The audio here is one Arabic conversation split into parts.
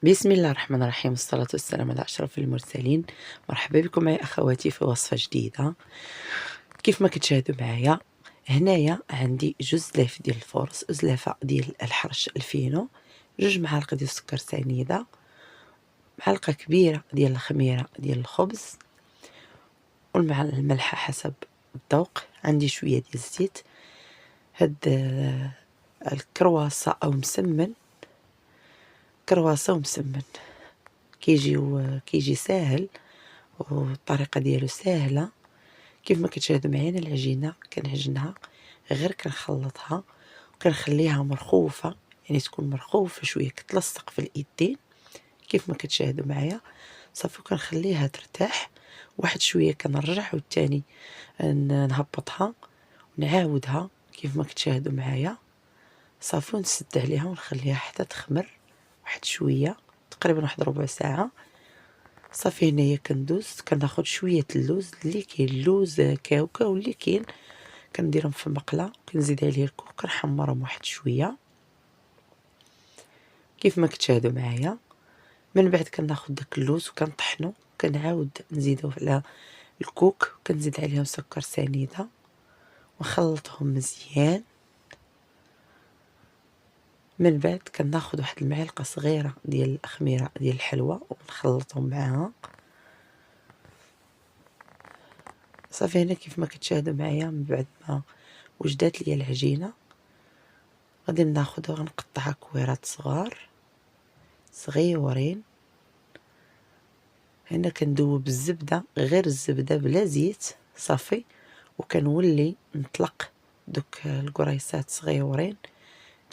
بسم الله الرحمن الرحيم، والصلاة والسلام على أشرف المرسلين. مرحبا بكم معي أخواتي في وصفة جديدة. كيف ما كتشاهدوا معايا هنايا عندي جوج زلاف ديال الفورص، زلافة ديال الحرش الفينو، 2 معالق ديال السكر سنيدة، معلقة كبيرة ديال الخميرة ديال الخبز، الملح حسب الذوق. عندي شوية ديال الزيت. هاد الكرواسة أو مسمن، كرواسة ومسمن كيجي ساهل، والطريقة ديالو ساهلة. كيف ما كتشاهدوا معايا العجينة كنعجنها، غير كنخلطها وكنخليها مرخوفة، يعني تكون مرخوفة شوية كتلصق في اليدين. كيف ما كتشاهدوا معايا صافي كنخليها ترتاح واحد شوية، كنرجع والتاني نهبطها ونعاودها. كيف ما كتشاهدوا معايا صافي نسد عليها ونخليها حتى تخمر واحد شوية، تقريبا واحد ربع ساعة. صافي هنايا كناخد شوية اللوز، اللي كاين اللوز كاوكاو اللي كاين كنديرهم في مقلة، كنزيد عليه الكوك، كنحمرهم واحد شوية كيف ما كتشاهدوا معايا. من بعد كناخد داك اللوز وكنطحنو، كنعاود نزيدو على الكوك، كنزيد عليهم سكر سنيدة ونخلطهم مزيان. من بعد كناخد واحد المعلقة صغيرة ديال الخميرة ديال الحلوى ونخلطهم معاها. صافي هنا كيف ما كتشاهدوا معايا من بعد ما وجدات ليا العجينة غادي ناخدها ونقطعها كويرات صغيورين. هنا كندوب الزبدة، غير الزبدة بلا زيت صافي، وكنولي نطلق دوك القريصات صغيورين،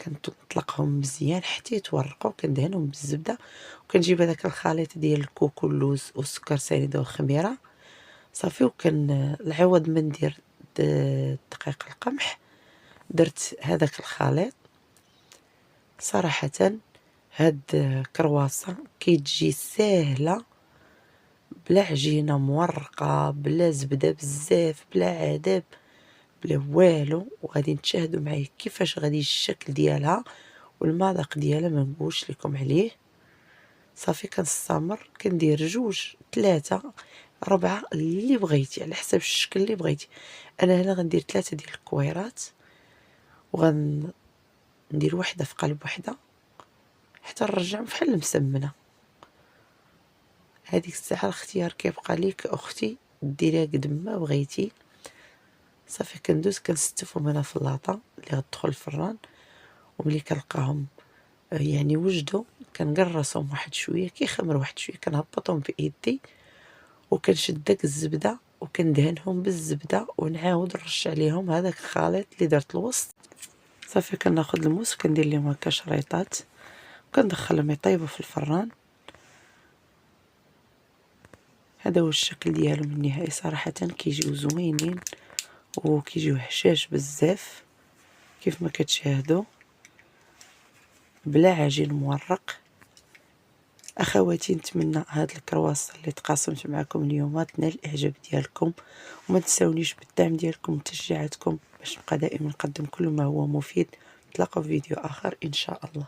كنطلقهم مزيان حتى يتورقوا، كندهنهم بالزبدة وكنجيب هذاك الخليط ديال الكوكو واللوز والسكر سنيدة والخميرة صافي. العوض من ندير دقيق القمح درت هذاك الخليط. صراحة هاد كرواسة كيتجي ساهلة، بلا عجينة مورقة، بلا زبدة بزاف، بلا عذاب، بلا والو. وغادي تشاهدوا معايا كيفاش غادي الشكل ديالها والمذاق ديالها ما نقولش لكم عليه. صافي كنستمر كندير 2 3 4 اللي بغيتي على حسب الشكل اللي بغيتي. انا هنا غندير 3 ديال الكويرات، وغندير وحده في قلب وحده حتى نرجع بحال المسمنه. هذيك الساعه الاختيار كيبقى ليك اختي، ديريها قد ما بغيتي. صافي كندوز كنستفهم هنا في اللاطه اللي غتدخل الفران، وملي كنلقاهم يعني وجدوا كنقرصهم واحد شويه، كيخمر واحد شويه كنهبطهم في يدي وكنشد داك الزبده وكندهنهم بالزبده ونعاود نرش عليهم هذاك الخليط اللي درت الوسط. صافي كناخذ الموس وكندير لهم هكا شريطات وكندخلهم يطيبوا في الفران. هذا هو الشكل ديالهم النهائي. صراحه كيجيو زوينين وكيجيو هشاش بزاف كيف ما كتشاهدوا، بلا عجين مورق. اخواتي نتمنى هاد الكرواسه اللي تقاسمت معكم اليوم تنال الاعجاب ديالكم، وما تنساونيش بالدعم ديالكم وتشجيعاتكم باش نبقى دائما نقدم كل ما هو مفيد. نتلاقاو في فيديو اخر ان شاء الله.